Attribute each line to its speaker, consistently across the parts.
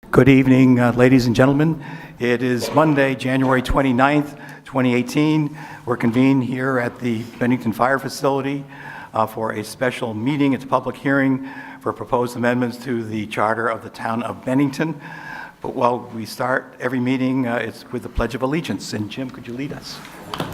Speaker 1: Good evening, ladies and gentlemen. It is Monday, January 29th, 2018. We're convened here at the Bennington Fire Facility for a special meeting. It's a public hearing for proposed amendments to the Charter of the Town of Bennington. But while we start every meeting, it's with the Pledge of Allegiance. And Jim, could you lead us?
Speaker 2: I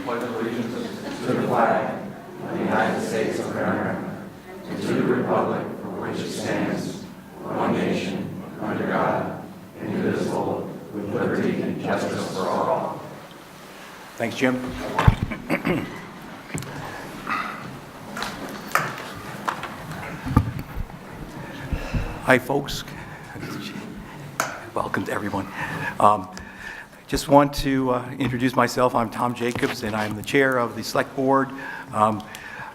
Speaker 2: pledge allegiance to the flag of the United States of America and to the republic for which it stands, one nation, under God, indivisible, with liberty and justice for all.
Speaker 1: Thanks, Jim. Hi, folks. Welcome to everyone. Just want to introduce myself. I'm Tom Jacobs, and I'm the chair of the Select Board.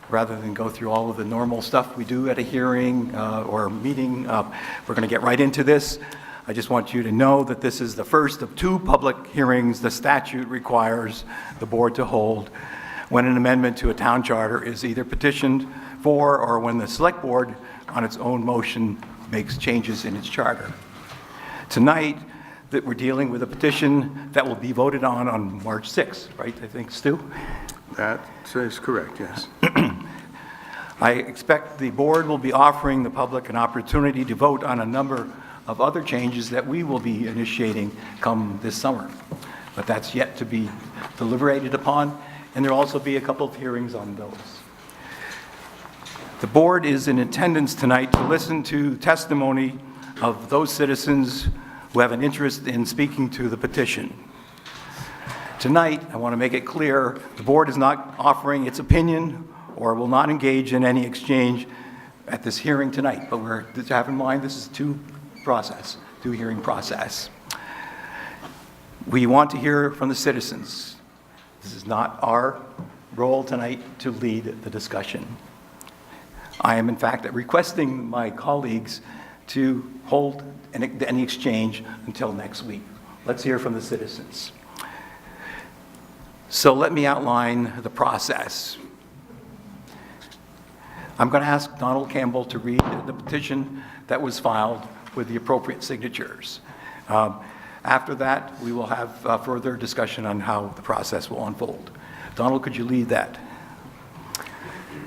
Speaker 1: Rather than go through all of the normal stuff we do at a hearing or a meeting, we're going to get right into this. I just want you to know that this is the first of two public hearings the statute requires the board to hold when an amendment to a town charter is either petitioned for or when the Select Board, on its own motion, makes changes in its charter. Tonight, that we're dealing with a petition that will be voted on March 6th, right? I think, Stu?
Speaker 3: That is correct, yes.
Speaker 1: I expect the board will be offering the public an opportunity to vote on a number of other changes that we will be initiating come this summer. But that's yet to be deliberated upon, and there'll also be a couple of hearings on those. The board is in attendance tonight to listen to testimony of those citizens who have an interest in speaking to the petition. Tonight, I want to make it clear, the board is not offering its opinion or will not engage in any exchange at this hearing tonight, but we're to have in mind this is a two-hearing process. We want to hear from the citizens. This is not our role tonight to lead the discussion. I am, in fact, requesting my colleagues to hold any exchange until next week. Let's hear from the citizens. So let me outline the process. I'm going to ask Donald Campbell to read the petition that was filed with the appropriate signatures. After that, we will have further discussion on how the process will unfold. Donald, could you lead that?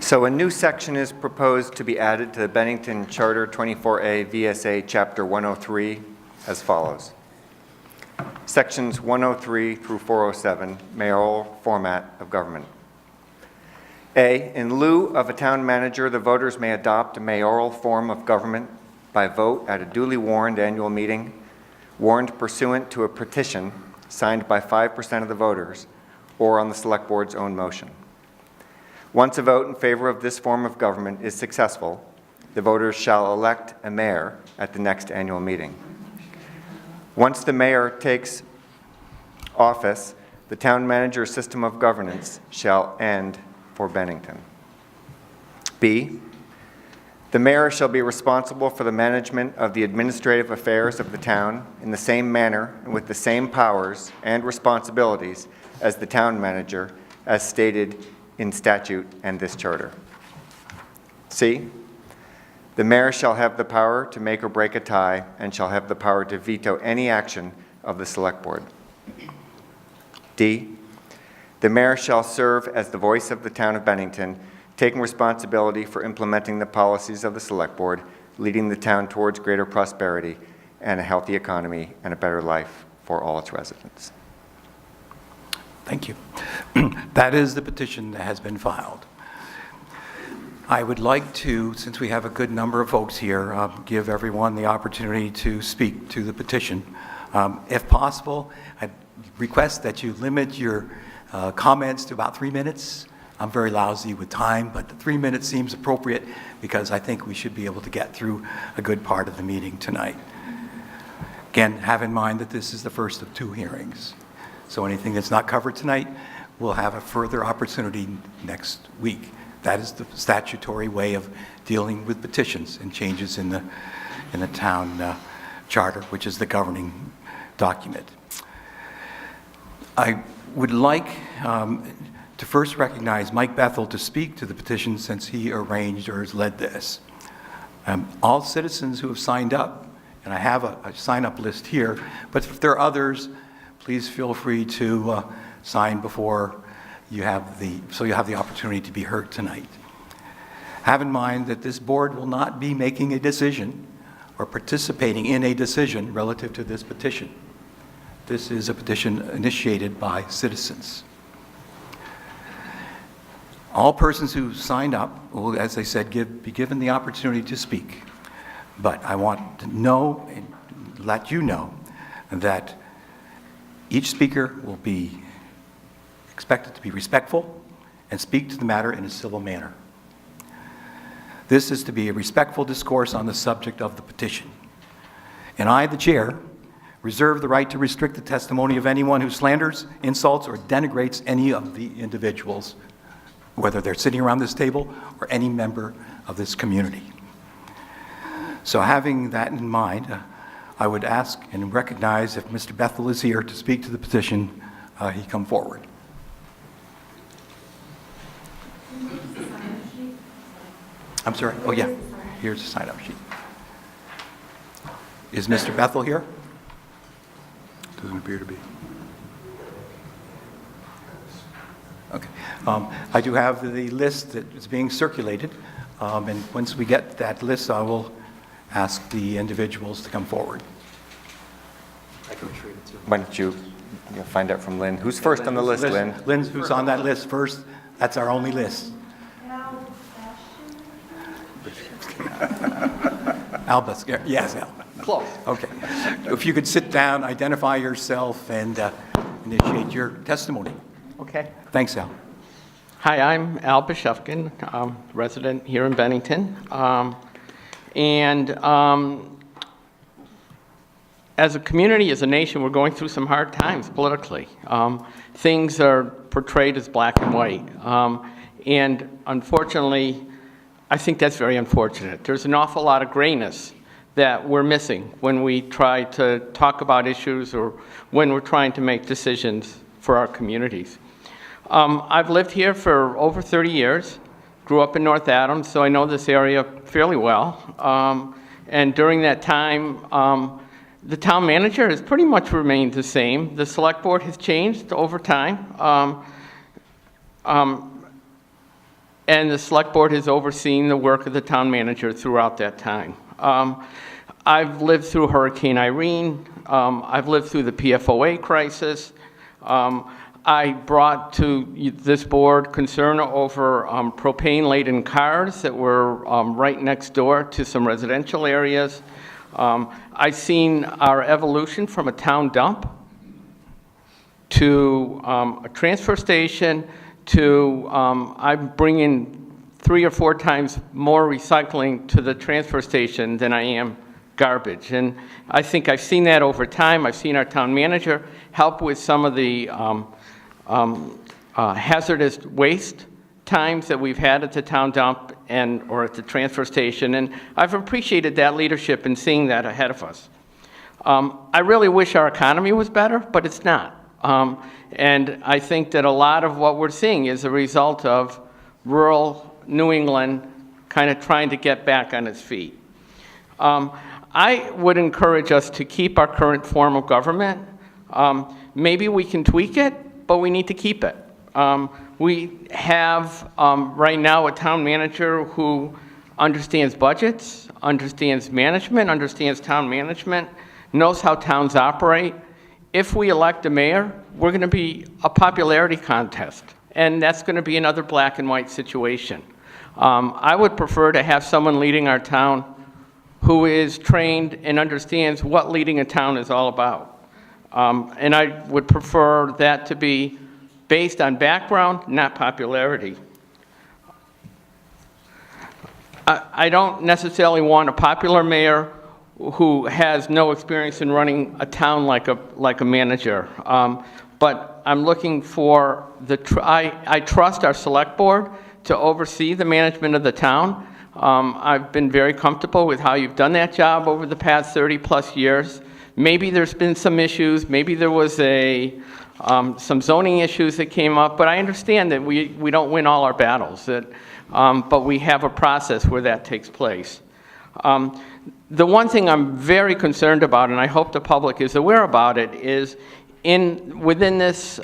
Speaker 4: So a new section is proposed to be added to the Bennington Charter 24A VSA Chapter 103 as follows. Sections 103 through 407, mayoral format of government. A, in lieu of a town manager, the voters may adopt a mayoral form of government by vote at a duly warned annual meeting, warned pursuant to a petition signed by 5% of the voters, or on the Select Board's own motion. Once a vote in favor of this form of government is successful, the voters shall elect a mayor at the next annual meeting. Once the mayor takes office, the town manager system of governance shall end for Bennington. B, the mayor shall be responsible for the management of the administrative affairs of the town in the same manner and with the same powers and responsibilities as the town manager, as stated in statute and this charter. C, the mayor shall have the power to make or break a tie and shall have the power to veto any action of the Select Board. D, the mayor shall serve as the voice of the town of Bennington, taking responsibility for implementing the policies of the Select Board, leading the town towards greater prosperity and a healthy economy and a better life for all its residents.
Speaker 1: Thank you. That is the petition that has been filed. I would like to, since we have a good number of folks here, give everyone the opportunity to speak to the petition. If possible, I request that you limit your comments to about 3 minutes. I'm very lousy with time, but 3 minutes seems appropriate because I think we should be able to get through a good part of the meeting tonight. Again, have in mind that this is the first of two hearings. So anything that's not covered tonight, we'll have a further opportunity next week. That is the statutory way of dealing with petitions and changes in the town charter, which is the governing document. I would like to first recognize Mike Bethel to speak to the petition since he arranged or has led this. All citizens who have signed up, and I have a sign-up list here, but if there are others, please feel free to sign before you have so you have the opportunity to be heard tonight. Have in mind that this board will not be making a decision or participating in a decision relative to this petition. This is a petition initiated by citizens. All persons who signed up will, as I said, be given the opportunity to speak. But I want to know and let you know that each speaker will be expected to be respectful and speak to the matter in a civil manner. This is to be a respectful discourse on the subject of the petition. And I, the chair, reserve the right to restrict the testimony of anyone who slanders, insults, or denigrates any of the individuals, whether they're sitting around this table or any member of this community. So having that in mind, I would ask and recognize if Mr. Bethel is here to speak to the petition, he come forward. I'm sorry. Oh, yeah. Here's the sign-up sheet. Is Mr. Bethel here?
Speaker 3: Doesn't appear to be.
Speaker 1: Okay. I do have the list that is being circulated, and once we get that list, I will ask the individuals to come forward.
Speaker 2: I can retrieve it too.
Speaker 4: Why don't you find out from Lynn? Who's first on the list, Lynn?
Speaker 1: Lynn's who's on that list first. That's our only list. Albus, yes, Al.
Speaker 2: Close.
Speaker 1: Okay. If you could sit down, identify yourself, and initiate your testimony.
Speaker 5: Okay.
Speaker 1: Thanks, Al.
Speaker 5: Hi, I'm Al Bishufkin, resident here in Bennington. As a community, as a nation, we're going through some hard times politically. Things are portrayed as black and white. And unfortunately, I think that's very unfortunate. There's an awful lot of grayness that we're missing when we try to talk about issues or when we're trying to make decisions for our communities. I've lived here for over 30 years, grew up in North Adams, so I know this area fairly well. And during that time, the town manager has pretty much remained the same. The select board has changed over time. And the select board has overseen the work of the town manager throughout that time. I've lived through Hurricane Irene. I've lived through the PFOA crisis. I brought to this board concern over propane-laden cars that were right next door to some residential areas. I've seen our evolution from a town dump to a transfer station to I'm bringing 3 or 4 times more recycling to the transfer station than I am garbage. And I think I've seen that over time. I've seen our town manager help with some of the hazardous waste times that we've had at the town dump or at the transfer station. And I've appreciated that leadership and seeing that ahead of us. I really wish our economy was better, but it's not. And I think that a lot of what we're seeing is a result of rural New England kind of trying to get back on its feet. I would encourage us to keep our current form of government. Maybe we can tweak it, but we need to keep it. We have right now a town manager who understands budgets, understands management, understands town management, knows how towns operate. If we elect a mayor, we're going to be a popularity contest, and that's going to be another black and white situation. I would prefer to have someone leading our town who is trained and understands what leading a town is all about. And I would prefer that to be based on background, not popularity. I don't necessarily want a popular mayor who has no experience in running a town like a manager. But I'm looking for I trust our select board to oversee the management of the town. I've been very comfortable with how you've done that job over the past 30 plus years. Maybe there's been some issues, maybe there was some zoning issues that came up, but I understand that we don't win all our battles, but we have a process where that takes place. The one thing I'm very concerned about, and I hope the public is aware about it, is within this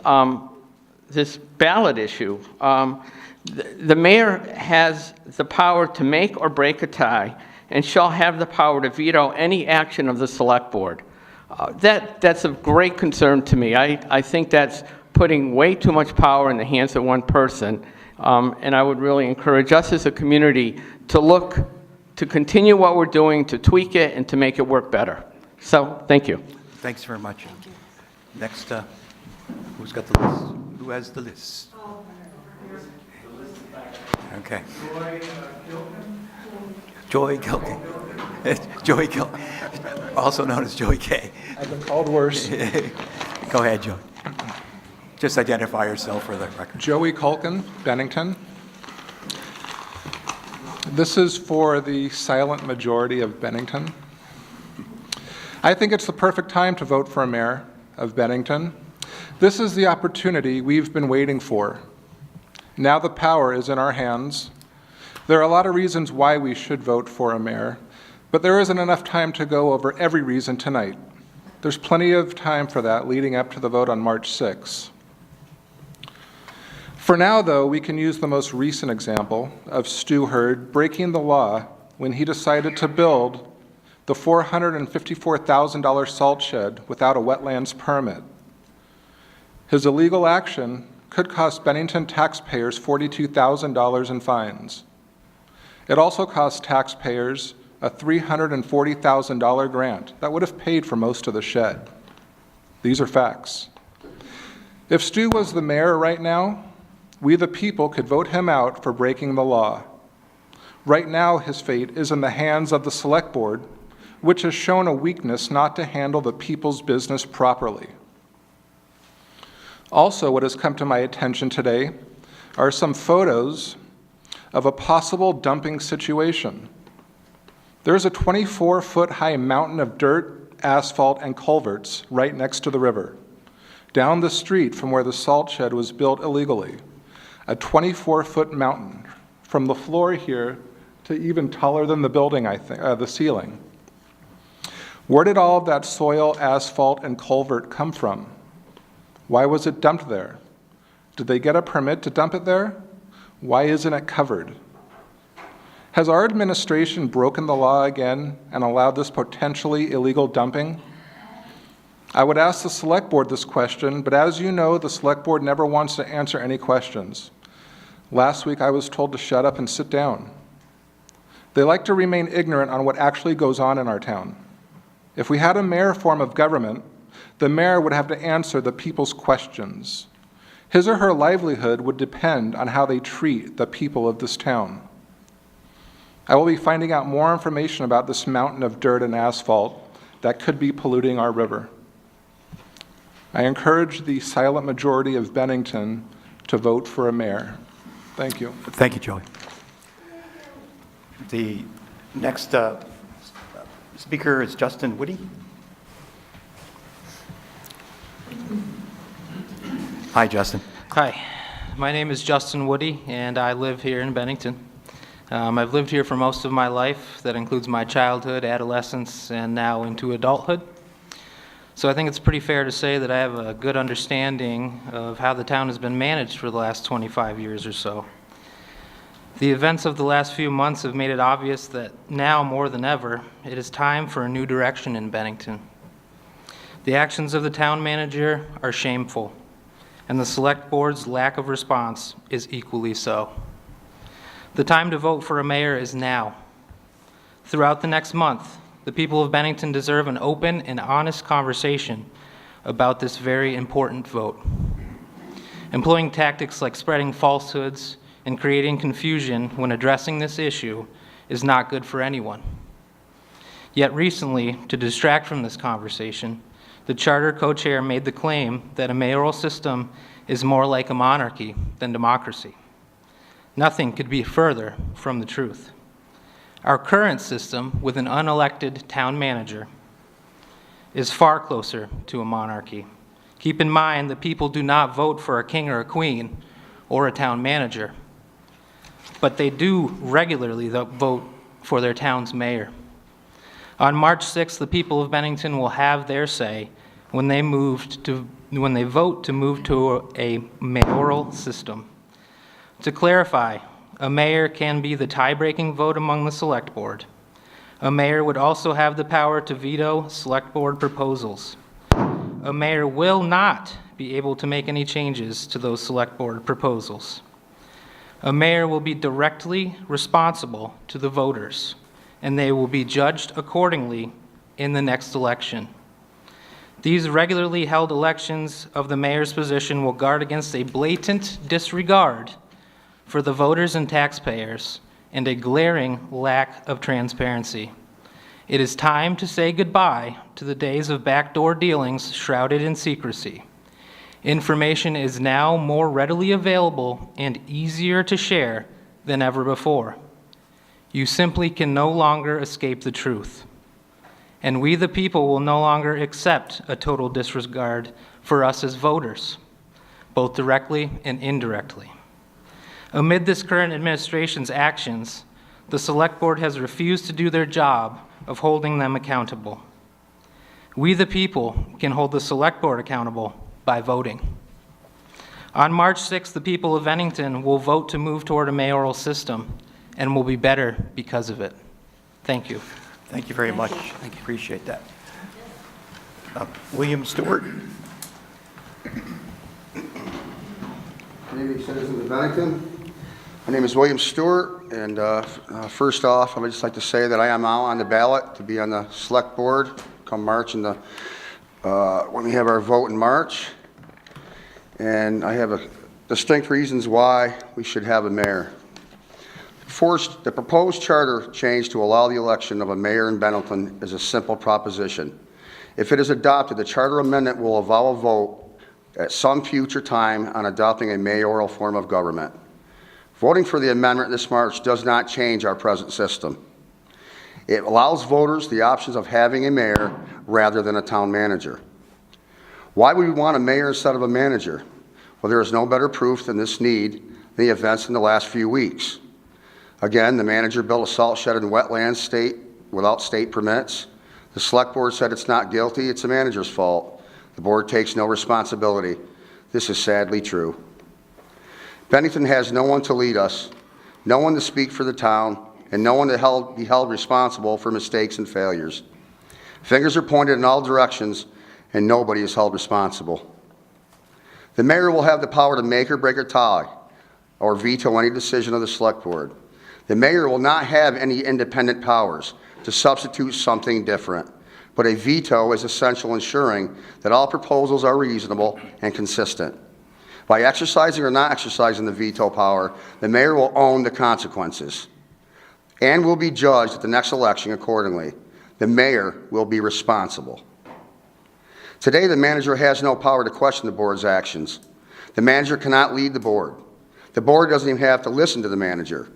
Speaker 5: this ballot issue, the mayor has the power to make or break a tie and shall have the power to veto any action of the select board. That's of great concern to me. I think that's putting way too much power in the hands of one person, and I would really encourage us as a community to continue what we're doing, to tweak it, and to make it work better. So, thank you.
Speaker 1: Thanks very much. Next, who's got the list? Who has the list? Okay. Joy Gilkin. Joey Gilkin, also known as Joey K.
Speaker 3: I've been called worse.
Speaker 1: Go ahead, Joey. Just identify yourself for the record.
Speaker 3: Joey Culkin, Bennington. This is for the silent majority of Bennington. I think it's the perfect time to vote for a mayor of Bennington. This is the opportunity we've been waiting for. Now the power is in our hands. There are a lot of reasons why we should vote for a mayor, but there isn't enough time to go over every reason tonight. There's plenty of time for that leading up to the vote on March 6. For now, though, we can use the most recent example of Stu Hurd breaking the law when he decided to build the $454,000 salt shed without a wetlands permit. His illegal action could cost Bennington taxpayers $42,000 in fines. It also cost taxpayers a $340,000 grant that would have paid for most of the shed. These are facts. If Stu was the mayor right now, we the people could vote him out for breaking the law. Right now, his fate is in the hands of the select board, which has shown a weakness not to handle the people's business properly. Also, what has come to my attention today are some photos of a possible dumping situation. There's a 24-foot-high mountain of dirt, asphalt, and culverts right next to the river, down the street from where the salt shed was built illegally. A 24-foot mountain from the floor here to even taller than the building, I think, the ceiling. Where did all of that soil, asphalt, and culvert come from? Why was it dumped there? Did they get a permit to dump it there? Why isn't it covered? Has our administration broken the law again and allowed this potentially illegal dumping? I would ask the select board this question, but as you know, the select board never wants to answer any questions. Last week I was told to shut up and sit down. They like to remain ignorant on what actually goes on in our town. If we had a mayor form of government, the mayor would have to answer the people's questions. His or her livelihood would depend on how they treat the people of this town. I will be finding out more information about this mountain of dirt and asphalt that could be polluting our river. I encourage the silent majority of Bennington to vote for a mayor. Thank you.
Speaker 1: Thank you, Joey. The next speaker is Justin Woody. Hi, Justin.
Speaker 6: Hi, my name is Justin Woody, and I live here in Bennington. I've lived here for most of my life. That includes my childhood, adolescence, and now into adulthood. So I think it's pretty fair to say that I have a good understanding of how the town has been managed for the last 25 years or so. The events of the last few months have made it obvious that now more than ever, it is time for a new direction in Bennington. The actions of the town manager are shameful, and the select board's lack of response is equally so. The time to vote for a mayor is now. Throughout the next month, the people of Bennington deserve an open and honest conversation about this very important vote. Employing tactics like spreading falsehoods and creating confusion when addressing this issue is not good for anyone. Yet recently, to distract from this conversation, the charter co-chair made the claim that a mayoral system is more like a monarchy than democracy. Nothing could be further from the truth. Our current system, with an unelected town manager, is far closer to a monarchy. Keep in mind that people do not vote for a king or a queen or a town manager, but they do regularly vote for their town's mayor. On March 6th, the people of Bennington will have their say when they vote to move to a mayoral system. To clarify, a mayor can be the tie-breaking vote among the select board. A mayor would also have the power to veto select board proposals. A mayor will not be able to make any changes to those select board proposals. A mayor will be directly responsible to the voters, and they will be judged accordingly in the next election. These regularly held elections of the mayor's position will guard against a blatant disregard for the voters and taxpayers and a glaring lack of transparency. It is time to say goodbye to the days of backdoor dealings shrouded in secrecy. Information is now more readily available and easier to share than ever before. You simply can no longer escape the truth. And we, the people, will no longer accept a total disregard for us as voters, both directly and indirectly. Amid this current administration's actions, the Select Board has refused to do their job of holding them accountable. We, the people, can hold the Select Board accountable by voting. On March 6th, the people of Bennington will vote to move toward a mayoral system and will be better because of it. Thank you.
Speaker 1: Thank you very much. Thank you. Appreciate that. William Stewart.
Speaker 7: Good evening, citizens of Bennington. My name is William Stewart, and first off, I would just like to say that I am now on the ballot to be on the Select Board come March when we have our vote in March. And I have distinct reasons why we should have a mayor. The proposed charter change to allow the election of a mayor in Bennington is a simple proposition. If it is adopted, the charter amendment will allow a vote at some future time on adopting a mayoral form of government. Voting for the amendment this March does not change our present system. It allows voters the options of having a mayor rather than a town manager. Why would we want a mayor instead of a manager? Well, there is no better proof than this need than the events in the last few weeks. Again, the manager built a salt shed in wetlands without state permits. The Select Board said it's not guilty, it's the manager's fault. The board takes no responsibility. This is sadly true. Bennington has no one to lead us, no one to speak for the town, and no one to be held responsible for mistakes and failures. Fingers are pointed in all directions, and nobody is held responsible. The mayor will have the power to make or break a tie or veto any decision of the Select Board. The mayor will not have any independent powers to substitute something different, but a veto is essential, ensuring that all proposals are reasonable and consistent. By exercising or not exercising the veto power, the mayor will own the consequences and will be judged at the next election accordingly. The mayor will be responsible. Today, the manager has no power to question the board's actions. The manager cannot lead the board. The board doesn't even have to listen to the manager.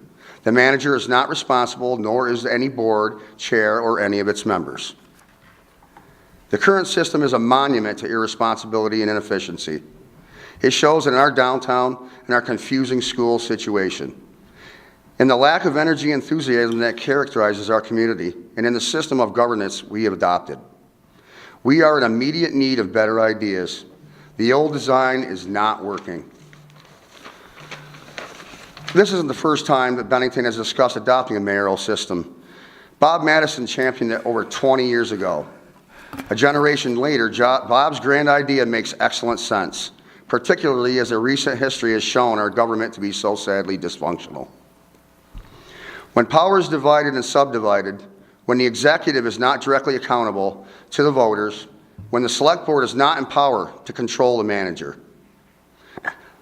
Speaker 7: The manager is not responsible, nor is any board chair or any of its members. The current system is a monument to irresponsibility and inefficiency. It shows in our downtown and our confusing school situation, in the lack of energy and enthusiasm that characterizes our community, and in the system of governance we have adopted. We are in immediate need of better ideas. The old design is not working. This isn't the first time that Bennington has discussed adopting a mayoral system. Bob Madison championed it over 20 years ago. A generation later, Bob's grand idea makes excellent sense, particularly as a recent history has shown our government to be so sadly dysfunctional. When power is divided and subdivided, when the executive is not directly accountable to the voters, when the Select Board is not in power to control the manager,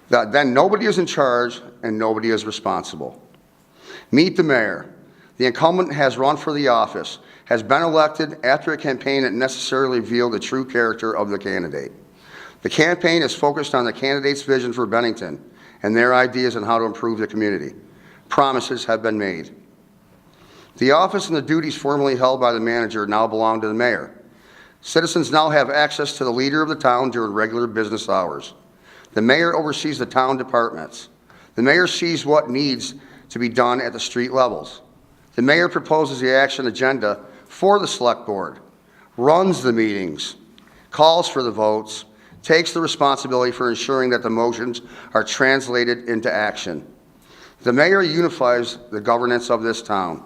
Speaker 7: then nobody is in charge and nobody is responsible. Meet the mayor. The incumbent has run for the office, has been elected after a campaign that necessarily revealed the true character of the candidate. The campaign is focused on the candidate's vision for Bennington and their ideas on how to improve the community. Promises have been made. The office and the duties formerly held by the manager now belong to the mayor. Citizens now have access to the leader of the town during regular business hours. The mayor oversees the town departments. The mayor sees what needs to be done at the street levels. The mayor proposes the action agenda for the select board, runs the meetings, calls for the votes, takes the responsibility for ensuring that the motions are translated into action. The mayor unifies the governance of this town.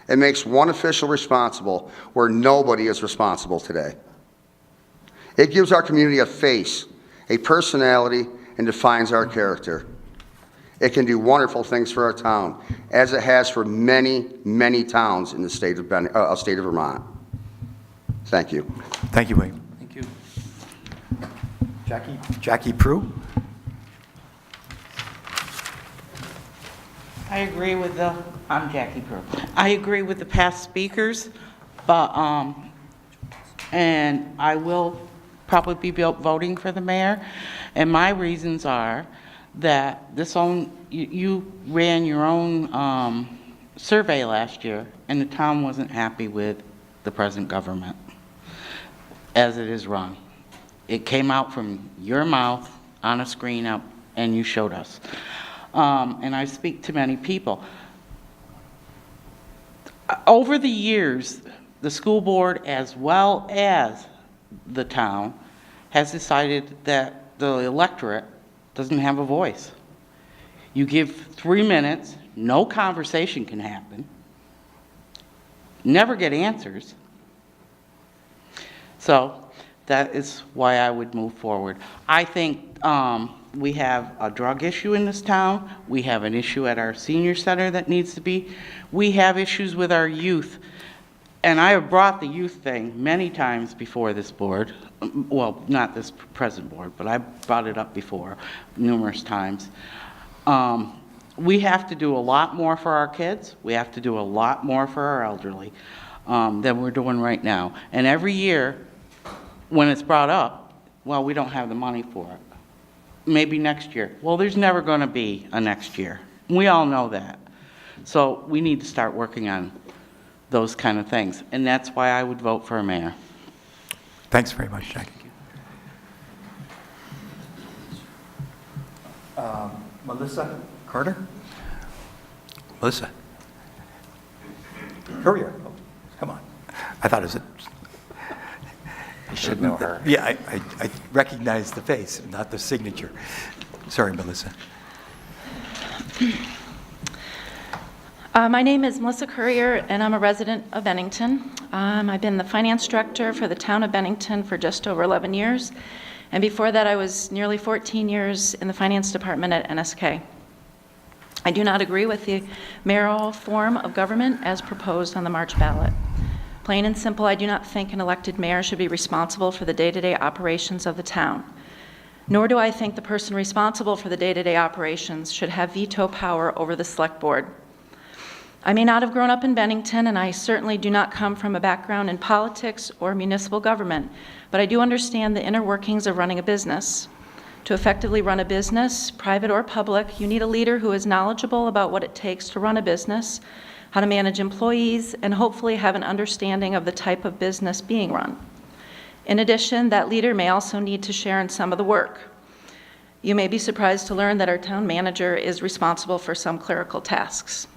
Speaker 7: It makes one official responsible where nobody is responsible today. It gives our community a face, a personality, and defines our character. It can do wonderful things for our town, as it has for many, many towns in the state of Vermont. Thank you.
Speaker 1: Thank you, William.
Speaker 6: Thank you.
Speaker 1: Jackie Prue?
Speaker 8: I'm Jackie Prue. I agree with the past speakers, but, and I will probably be voting for the mayor. And my reasons are that you ran your own survey last year, and the town wasn't happy with the present government as it is run. It came out from your mouth on a screen up, and you showed us. And I speak to many people. Over the years, the school board, as well as the town, has decided that the electorate doesn't have a voice. You give 3 minutes, no conversation can happen, never get answers. So that is why I would move forward. I think we have a drug issue in this town. We have an issue at our senior center that needs to be. We have issues with our youth. And I have brought the youth thing many times before this board. Well, not this present board, but I brought it up before numerous times. We have to do a lot more for our kids. We have to do a lot more for our elderly than we're doing right now. And every year, when it's brought up, well, we don't have the money for it. Maybe next year. Well, there's never going to be a next year. We all know that. So we need to start working on those kind of things. And that's why I would vote for a mayor.
Speaker 1: Thanks very much, Jackie. Melissa Carter? Melissa? Courier. Oh, come on. I thought it was a...
Speaker 4: You should know her.
Speaker 1: Yeah, I recognize the face, not the signature. Sorry, Melissa.
Speaker 9: My name is Melissa Courier, and I'm a resident of Bennington. I've been the finance director for the town of Bennington for just over 11 years, and before that I was nearly 14 years in the finance department at NSK. I do not agree with the mayoral form of government as proposed on the March ballot. Plain and simple, I do not think an elected mayor should be responsible for the day-to-day operations of the town. Nor do I think the person responsible for the day-to-day operations should have veto power over the select board. I may not have grown up in Bennington, and I certainly do not come from a background in politics or municipal government, but I do understand the inner workings of running a business. To effectively run a business, private or public, you need a leader who is knowledgeable about what it takes to run a business, how to manage employees, and hopefully have an understanding of the type of business being run. In addition, that leader may also need to share in some of the work. You may be surprised to learn that our town manager is responsible for some clerical tasks.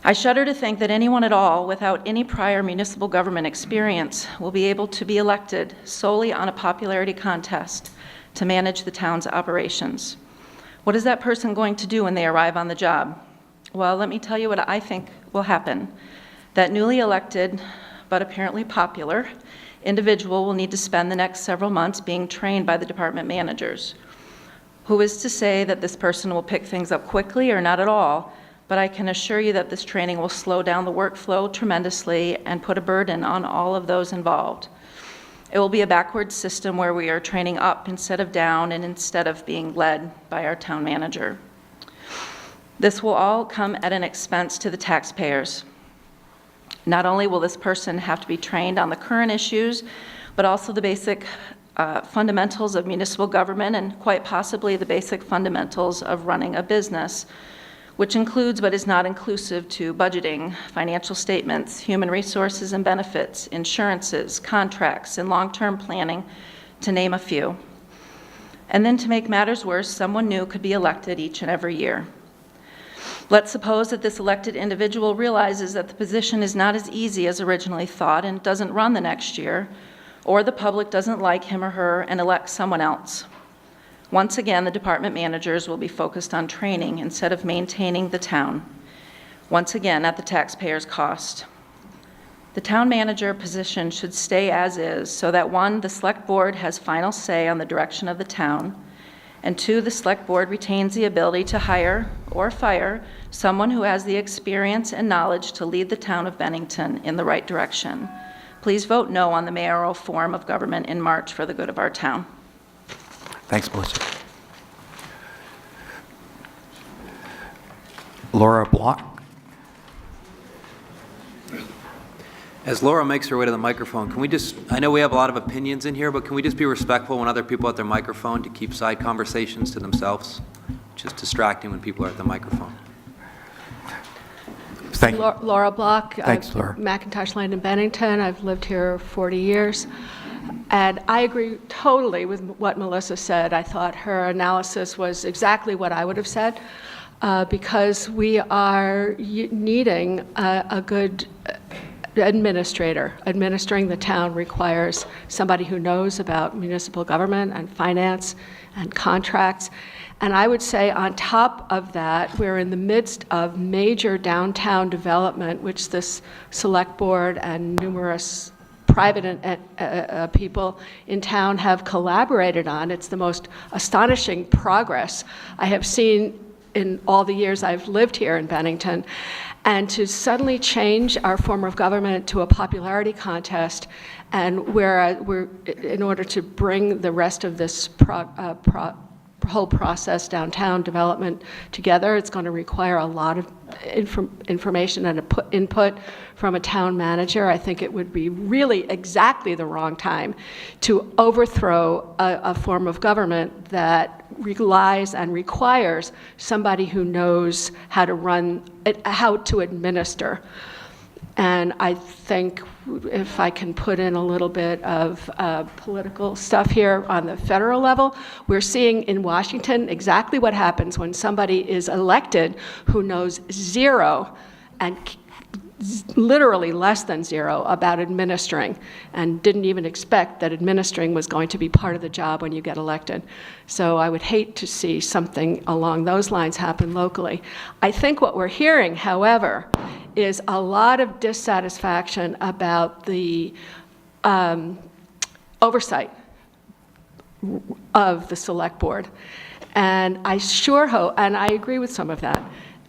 Speaker 9: I shudder to think that anyone at all without any prior municipal government experience will be able to be elected solely on a popularity contest to manage the town's operations. What is that person going to do when they arrive on the job? Well, let me tell you what I think will happen. That newly elected, but apparently popular, individual will need to spend the next several months being trained by the department managers. Who is to say that this person will pick things up quickly or not at all, but I can assure you that this training will slow down the workflow tremendously and put a burden on all of those involved. It will be a backwards system where we are training up instead of down and instead of being led by our town manager. This will all come at an expense to the taxpayers. Not only will this person have to be trained on the current issues, but also the basic fundamentals of municipal government and quite possibly the basic fundamentals of running a business, which includes but is not inclusive to budgeting, financial statements, human resources and benefits, insurances, contracts, and long-term planning, to name a few. And then to make matters worse, someone new could be elected each and every year. Let's suppose that this elected individual realizes that the position is not as easy as originally thought and doesn't run the next year, or the public doesn't like him or her and elects someone else. Once again, the department managers will be focused on training instead of maintaining the town, once again at the taxpayer's cost. The town manager position should stay as is so that 1, the select board has final say on the direction of the town, and 2, the select board retains the ability to hire or fire someone who has the experience and knowledge to lead the town of Bennington in the right direction. Please vote no on the mayoral form of government in March for the good of our town.
Speaker 1: Thanks, Melissa. Laura Block.
Speaker 10: As Laura makes her way to the microphone, can we just, I know we have a lot of opinions in here, but can we just be respectful when other people are at their microphone to keep side conversations to themselves? Just distracting when people are at the microphone.
Speaker 1: Thank you.
Speaker 11: Laura Block.
Speaker 1: Thanks, Laura.
Speaker 11: McIntosh Lane in Bennington. I've lived here 40 years. And I agree totally with what Melissa said. I thought her analysis was exactly what I would have said, because we are needing a good administrator. Administering the town requires somebody who knows about municipal government and finance and contracts. And I would say on top of that, we're in the midst of major downtown development, which this select board and numerous private people in town have collaborated on. It's the most astonishing progress I have seen in all the years I've lived here in Bennington. And to suddenly change our form of government to a popularity contest, and where we're, in order to bring the rest of this whole process, downtown development, together, it's going to require a lot of information and input from a town manager. I think it would be really exactly the wrong time to overthrow a form of government that relies and requires somebody who knows how to run it, how to administer. And I think if I can put in a little bit of political stuff here on the federal level, we're seeing in Washington exactly what happens when somebody is elected who knows zero and literally less than zero about administering, and didn't even expect that administering was going to be part of the job when you get elected. So I would hate to see something along those lines happen locally. I think what we're hearing, however, is a lot of dissatisfaction about the oversight of the select board. And I sure hope, and I agree with some of that,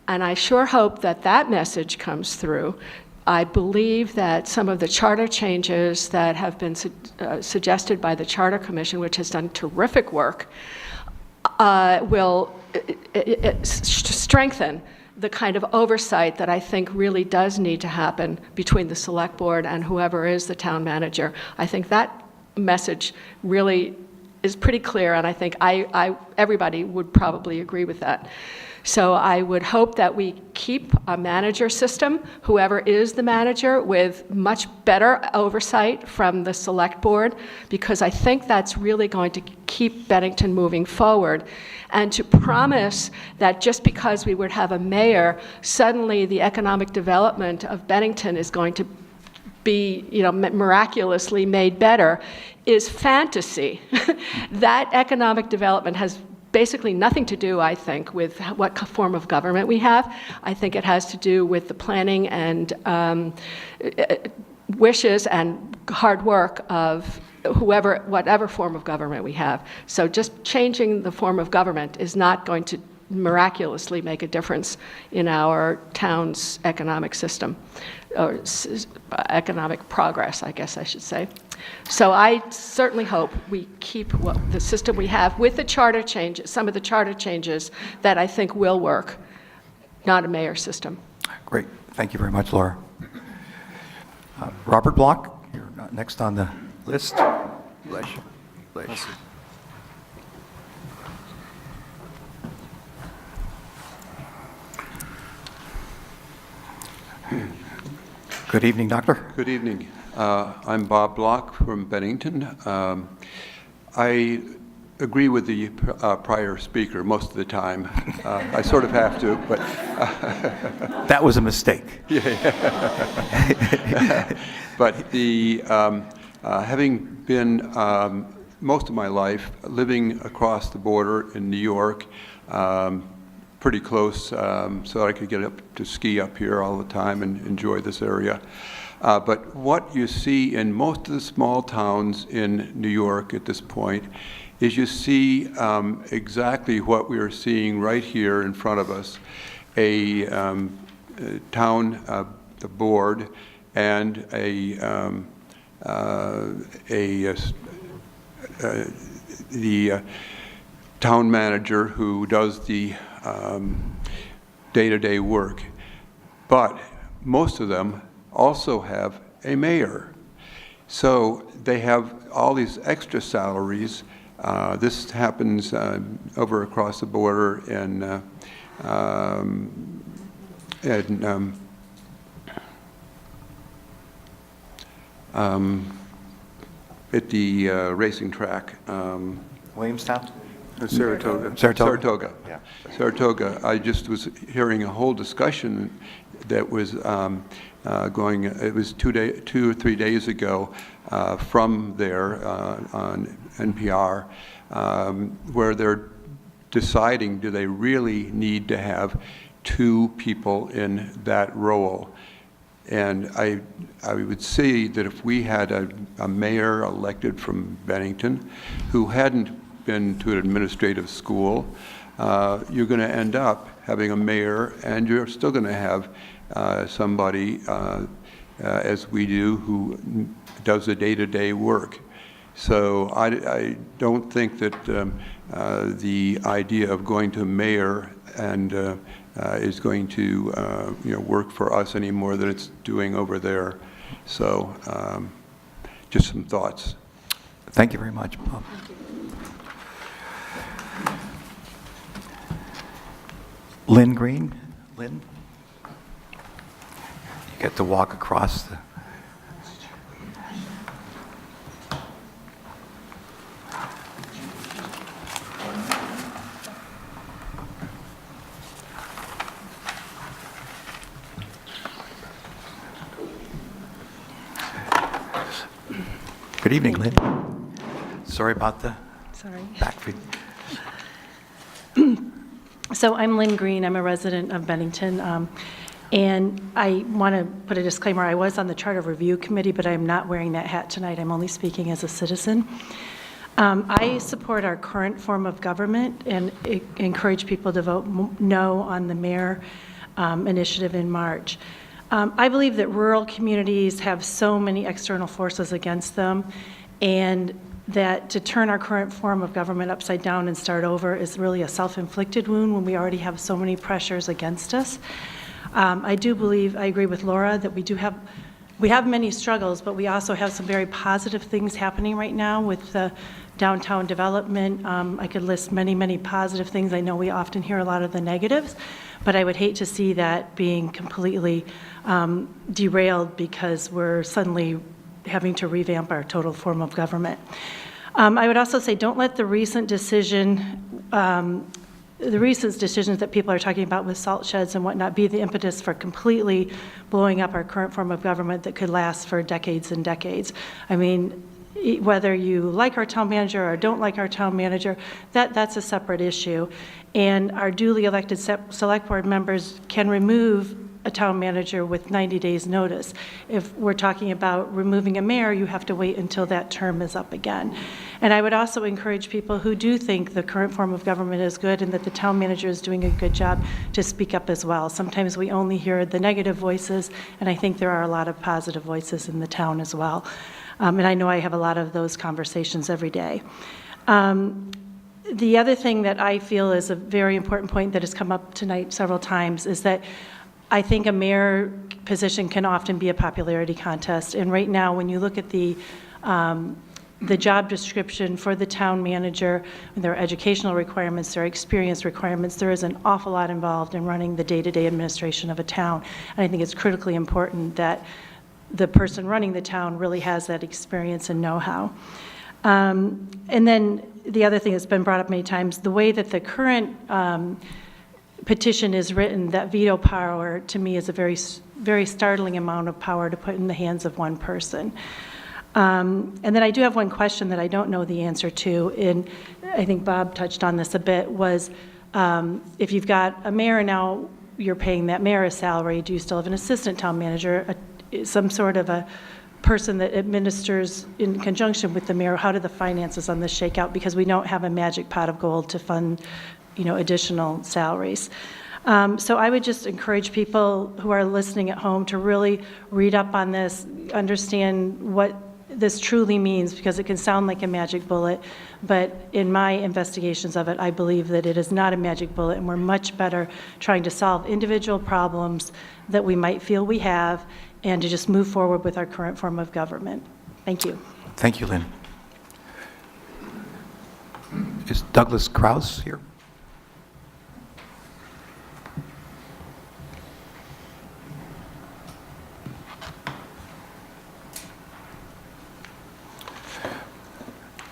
Speaker 11: and I sure hope that that message comes through. I believe that some of the charter changes that have been suggested by the Charter Commission, which has done terrific work, will strengthen the kind of oversight that I think really does need to happen between the select board and whoever is the town manager. I think that message really is pretty clear, and I think everybody would probably agree with that. So I would hope that we keep a manager system, whoever is the manager, with much better oversight from the select board, because I think that's really going to keep Bennington moving forward. And to promise that just because we would have a mayor, suddenly the economic development of Bennington is going to be, miraculously made better is fantasy. That economic development has basically nothing to do, I think, with what form of government we have. I think it has to do with the planning and wishes and hard work of whatever form of government we have. So just changing the form of government is not going to miraculously make a difference in our town's economic system, or economic progress, I guess I should say. So I certainly hope we keep the system we have with the charter changes, some of the charter changes that I think will work, not a mayor system.
Speaker 1: Great. Thank you very much, Laura. Robert Block, you're next on the list. Bless you. Bless you. Good evening, Doctor.
Speaker 12: Good evening. I'm Bob Block from Bennington. I agree with the prior speaker most of the time. I sort of have to, but
Speaker 1: That was a mistake.
Speaker 12: but the having been most of my life living across the border in New York, pretty close, so I could get up to ski up here all the time and enjoy this area. But what you see in most of the small towns in New York at this point is you see exactly what we are seeing right here in front of us, a town the board and the town manager who does the day-to-day work. But most of them also have a mayor. So they have all these extra salaries. This happens over across the border at the racing track.
Speaker 4: Williamstown?
Speaker 12: Saratoga.
Speaker 1: Saratoga.
Speaker 4: Yeah.
Speaker 12: Saratoga. I just was hearing a whole discussion that was going, it was 2 or 3 days ago from there on NPR, where they're deciding, do they really need to have 2 people in that role? And I would see that if we had a mayor elected from Bennington who hadn't been to an administrative school, you're going to end up having a mayor, and you're still going to have somebody, as we do, who does the day-to-day work. So I don't think that the idea of going to mayor and is going to work for us any more than it's doing over there. So just some thoughts.
Speaker 1: Thank you very much, Bob. Lynn Green? Lynn? You get to walk across the... Good evening, Lynn. Sorry about the back feed.
Speaker 13: So I'm Lynn Green. I'm a resident of Bennington. And I want to put a disclaimer. I was on the Charter Review Committee, but I'm not wearing that hat tonight. I'm only speaking as a citizen. I support our current form of government and encourage people to vote no on the mayor initiative in March. I believe that rural communities have so many external forces against them, and that to turn our current form of government upside down and start over is really a self-inflicted wound when we already have so many pressures against us. I do believe, I agree with Laura, that we have many struggles, but we also have some very positive things happening right now with the downtown development. I could list many, many positive things. I know we often hear a lot of the negatives, but I would hate to see that being completely derailed because we're suddenly having to revamp our total form of government. I would also say don't let the recent decisions that people are talking about with salt sheds and whatnot be the impetus for completely blowing up our current form of government that could last for decades and decades. I mean, whether you like our town manager or don't like our town manager, that's a separate issue. And our duly elected select board members can remove a town manager with 90 days notice. If we're talking about removing a mayor, you have to wait until that term is up again. And I would also encourage people who do think the current form of government is good and that the town manager is doing a good job to speak up as well. Sometimes we only hear the negative voices, and I think there are a lot of positive voices in the town as well. And I know I have a lot of those conversations every day. The other thing that I feel is a very important point that has come up tonight several times is that I think a mayor position can often be a popularity contest. And right now, when you look at the job description for the town manager, there are educational requirements, there are experience requirements, there is an awful lot involved in running the day-to-day administration of a town. And I think it's critically important that the person running the town really has that experience and know-how. And then the other thing that's been brought up many times, the way that the current petition is written, that veto power to me is a very startling amount of power to put in the hands of one person. And then I do have one question that I don't know the answer to, and I think Bob touched on this a bit, was if you've got a mayor now, you're paying that mayor a salary, do you still have an assistant town manager, some sort of a person that administers in conjunction with the mayor? How do the finances on this shake out? Because we don't have a magic pot of gold to fund, additional salaries. So I would just encourage people who are listening at home to really read up on this, understand what this truly means, because it can sound like a magic bullet, but in my investigations of it, I believe that it is not a magic bullet, and we're much better trying to solve individual problems that we might feel we have, and to just move forward with our current form of government. Thank you.
Speaker 1: Thank you, Lynn. Is Douglas Kraus here?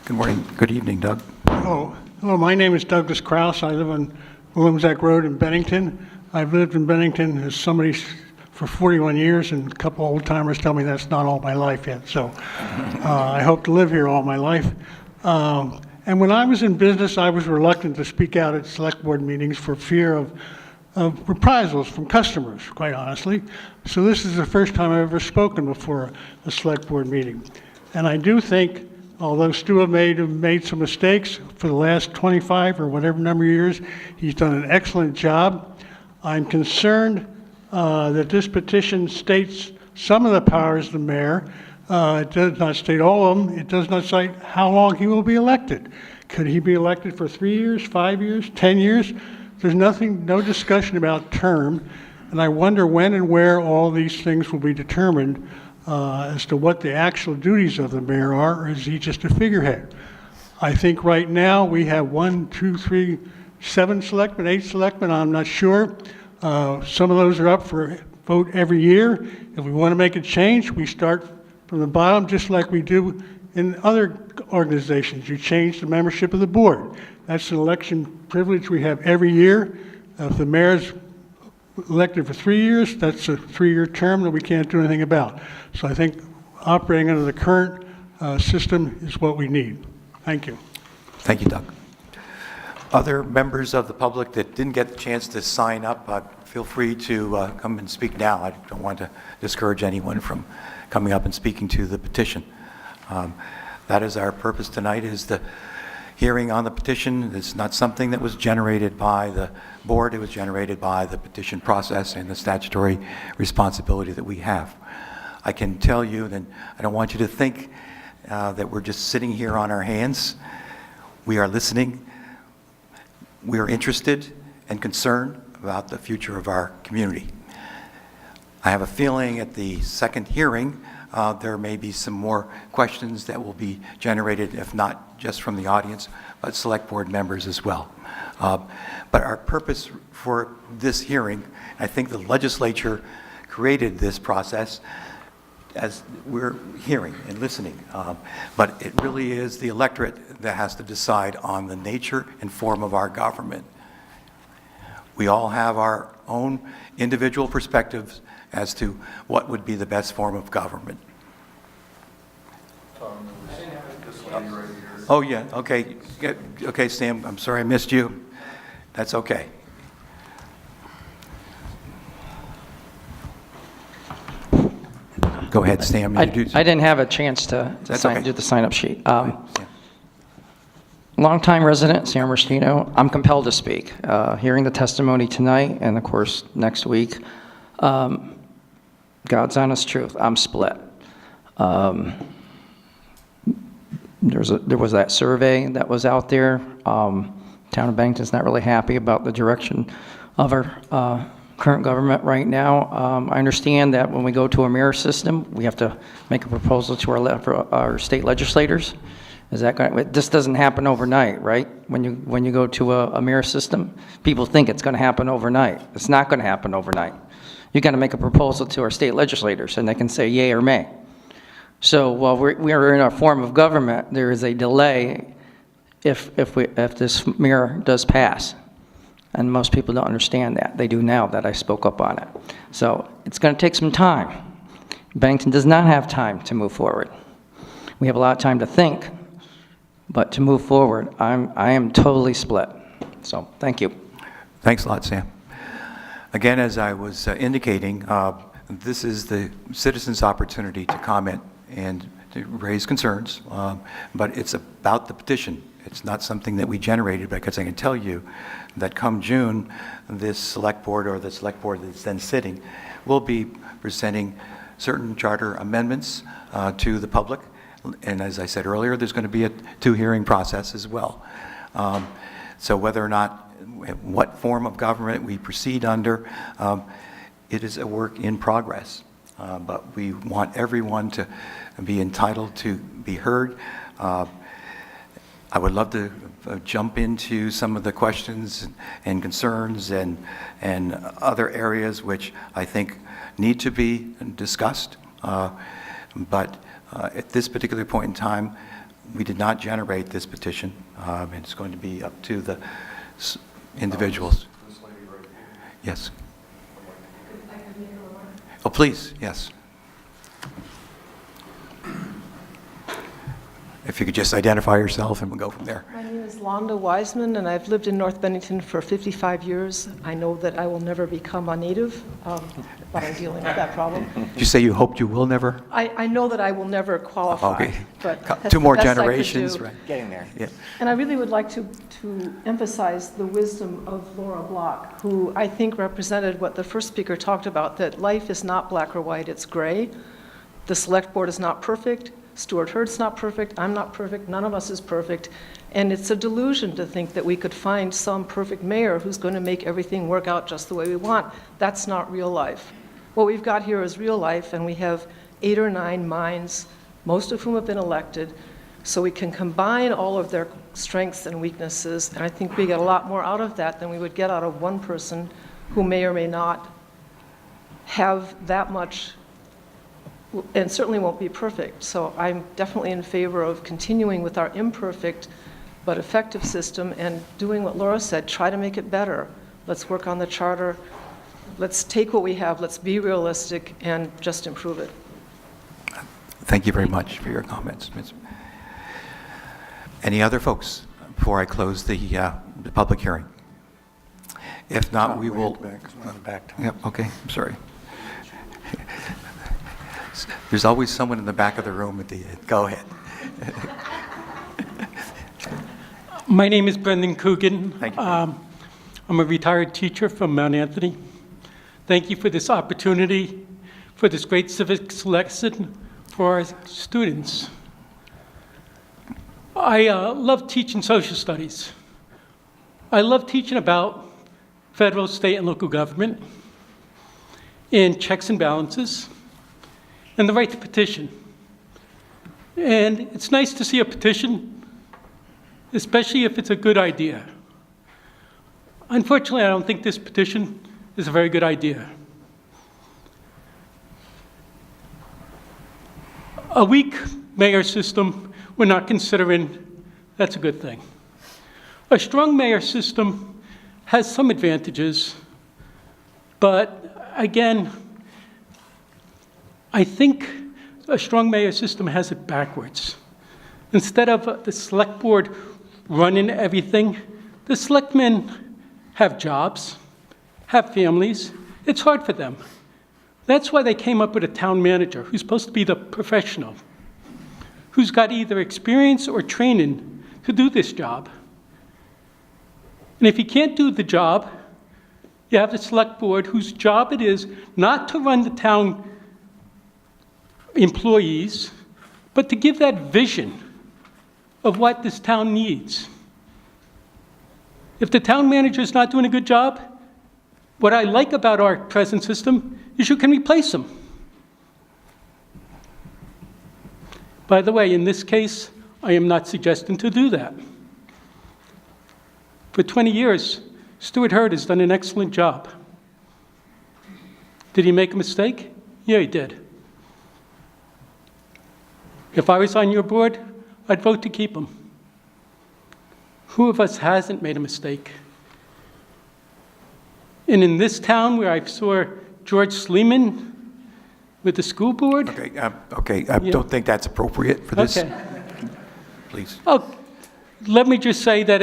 Speaker 1: Good morning. Good evening, Doug.
Speaker 14: Hello, my name is Douglas Kraus. I live on Williamsack Road in Bennington. I've lived in Bennington as somebody for 41 years, and a couple old timers tell me that's not all my life yet. So I hope to live here all my life. And when I was in business, I was reluctant to speak out at select board meetings for fear of reprisals from customers, quite honestly. So this is the first time I've ever spoken before a select board meeting. And I do think, although Stu have made some mistakes for the last 25 or whatever number of years, he's done an excellent job. I'm concerned that this petition states some of the powers of the mayor. It does not state all of them. It does not cite how long he will be elected. Could he be elected for 3 years, 5 years, 10 years? There's no discussion about term, and I wonder when and where all these things will be determined as to what the actual duties of the mayor are, or is he just a figurehead? I think right now we have 7 selectmen, 8 selectmen, I'm not sure. Some of those are up for vote every year. If we want to make a change, we start from the bottom, just like we do in other organizations. You change the membership of the board. That's an election privilege we have every year. If the mayor's elected for 3 years, that's a 3-year term that we can't do anything about. So I think operating under the current system is what we need. Thank you.
Speaker 1: Thank you, Doug. Other members of the public that didn't get the chance to sign up, feel free to come and speak now. I don't want to discourage anyone from coming up and speaking to the petition. That is our purpose tonight, is the hearing on the petition. It's not something that was generated by the board. It was generated by the petition process and the statutory responsibility that we have. I can tell you that I don't want you to think that we're just sitting here on our hands. We are listening. We are interested and concerned about the future of our community. I have a feeling at the second hearing there may be some more questions that will be generated, if not just from the audience, but select board members as well. But our purpose for this hearing, I think the legislature created this process as we're hearing and listening, but it really is the electorate that has to decide on the nature and form of our government. We all have our own individual perspectives as to what would be the best form of government. Oh yeah, okay, okay, Sam, I'm sorry I missed you. That's okay. Go ahead, Sam.
Speaker 15: I didn't have a chance to do the sign-up sheet. Longtime resident, Sam Rustino. I'm compelled to speak. Hearing the testimony tonight and, of course, next week, God's honest truth, I'm split. There was that survey that was out there. Town of Bennington's not really happy about the direction of our current government right now. I understand that when we go to a mirror system, we have to make a proposal to our state legislators. Is that going? This doesn't happen overnight, right? When you go to a mirror system, people think it's going to happen overnight. It's not going to happen overnight. You got to make a proposal to our state legislators, and they can say yay or nay. So while we are in our form of government, there is a delay if this mayor does pass. And most people don't understand that. They do now that I spoke up on it. So it's going to take some time. Bennington does not have time to move forward. We have a lot of time to think, but to move forward, I am totally split. So thank you.
Speaker 1: Thanks a lot, Sam. Again, as I was indicating, this is the citizens' opportunity to comment and to raise concerns, but it's about the petition. It's not something that we generated, because I can tell you that come June, this select board, or the select board that's then sitting, will be presenting certain charter amendments to the public. And as I said earlier, there's going to be a two-hearing process as well. So whether or not, what form of government we proceed under, it is a work in progress. But we want everyone to be entitled to be heard. I would love to jump into some of the questions and concerns and other areas which I think need to be discussed. But at this particular point in time, we did not generate this petition. It's going to be up to the individuals.
Speaker 3: This lady right here.
Speaker 1: Yes. Oh, please, yes. If you could just identify yourself and we'll go from there.
Speaker 16: My name is Londa Wiseman, and I've lived in North Bennington for 55 years. I know that I will never become a native, but I'm dealing with that problem.
Speaker 1: Did you say you hoped you will never?
Speaker 16: I know that I will never qualify.
Speaker 1: Okay.
Speaker 16: But that's
Speaker 1: Two more
Speaker 16: the best I could
Speaker 1: generations,
Speaker 16: do.
Speaker 1: right?
Speaker 4: Getting there.
Speaker 1: Yeah.
Speaker 16: And I really would like to emphasize the wisdom of Laura Block, who I think represented what the first speaker talked about, that life is not black or white, it's gray. The select board is not perfect. Stuart Hurd's not perfect. I'm not perfect. None of us is perfect. And it's a delusion to think that we could find some perfect mayor who's going to make everything work out just the way we want. That's not real life. What we've got here is real life, and we have 8 or 9 minds, most of whom have been elected, so we can combine all of their strengths and weaknesses, and I think we get a lot more out of that than we would get out of one person who may or may not have that much, and certainly won't be perfect. So I'm definitely in favor of continuing with our imperfect but effective system and doing what Laura said, try to make it better. Let's work on the charter. Let's take what we have, let's be realistic, and just improve it.
Speaker 1: Thank you very much for your comments, Ms. Any other folks before I close the public hearing? If not, we will. Yep, okay, I'm sorry. There's always someone in the back of the room at the end. Go ahead.
Speaker 17: My name is Brendan Coogan.
Speaker 1: Thank you.
Speaker 17: I'm a retired teacher from Mount Anthony. Thank you for this opportunity, for this great civics lesson for our students. I love teaching social studies. I love teaching about federal, state, and local government, and checks and balances, and the right to petition. And it's nice to see a petition, especially if it's a good idea. Unfortunately, I don't think this petition is a very good idea. A weak mayor system, we're not considering, that's a good thing. A strong mayor system has some advantages, but again, I think a strong mayor system has it backwards. Instead of the select board running everything, the selectmen have jobs, have families. It's hard for them. That's why they came up with a town manager who's supposed to be the professional, who's got either experience or training to do this job. And if he can't do the job, you have the select board whose job it is not to run the town employees, but to give that vision of what this town needs. If the town manager is not doing a good job, what I like about our present system is you can replace them. By the way, in this case, I am not suggesting to do that. For 20 years, Stuart Hurd has done an excellent job. Did he make a mistake? Yeah, he did. If I was on your board, I'd vote to keep him. Who of us hasn't made a mistake? And in this town where I saw George Sleeman with the school board.
Speaker 1: Okay, I don't think that's appropriate for this.
Speaker 17: Okay.
Speaker 1: Please.
Speaker 17: Oh, let me just say that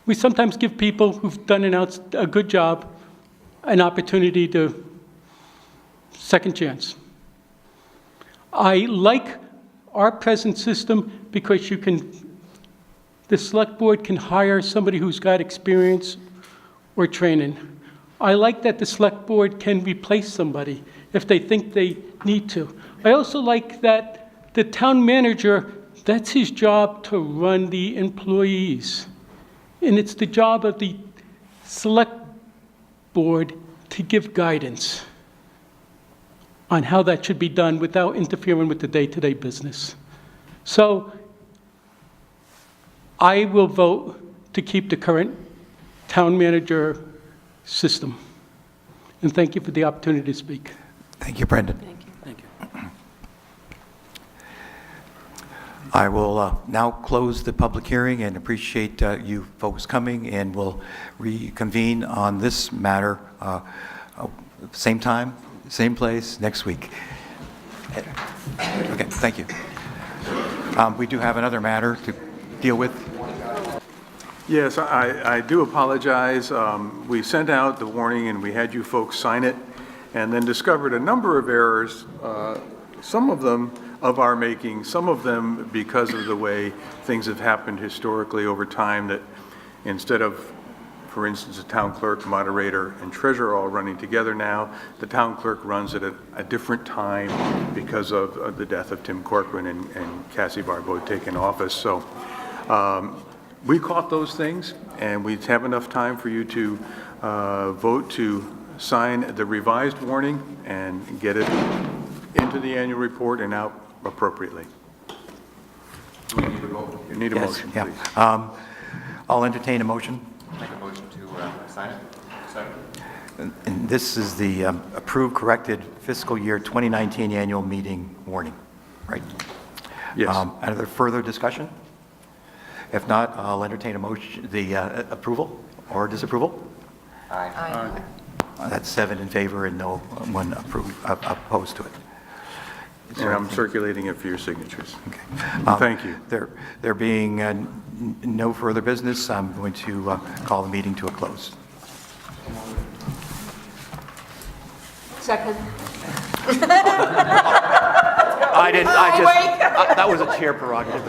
Speaker 17: we sometimes give people who've done a good job an opportunity to second chance. I like our present system because the select board can hire somebody who's got experience or training. I like that the select board can replace somebody if they think they need to. I also like that the town manager, that's his job to run the employees. And it's the job of the select board to give guidance on how that should be done without interfering with the day-to-day business. So I will vote to keep the current town manager system. And thank you for the opportunity to speak.
Speaker 1: Thank you, Brendan.
Speaker 10: Thank you.
Speaker 1: I will now close the public hearing and appreciate you folks coming, and we'll reconvene on this matter same time, same place next week. Okay, thank you. We do have another matter to deal with.
Speaker 18: Yes, I do apologize. We sent out the warning and we had you folks sign it, and then discovered a number of errors, some of them of our making, some of them because of the way things have happened historically over time, that instead of, for instance, a town clerk, moderator, and treasurer all running together now, the town clerk runs at a different time because of the death of Tim Corcoran and Cassie Barbeau taking office. So we caught those things, and we have enough time for you to vote to sign the revised warning and get it into the annual report and out appropriately. Do we need a vote? You need a motion,
Speaker 1: Yeah.
Speaker 18: please.
Speaker 1: I'll entertain a motion.
Speaker 4: Make a motion to sign it. Second.
Speaker 1: And this is the approved corrected fiscal year 2019 annual meeting warning, right?
Speaker 18: Yes.
Speaker 1: Any other further discussion? If not, I'll entertain a motion, the approval or disapproval.
Speaker 4: Aye.
Speaker 1: That's 7 in favor and no one opposed to it.
Speaker 18: And I'm circulating it for your signatures.
Speaker 1: Okay.
Speaker 18: Thank you.
Speaker 1: There being no further business, I'm going to call the meeting to a close.
Speaker 11: Second.
Speaker 1: That was a chair prerogative.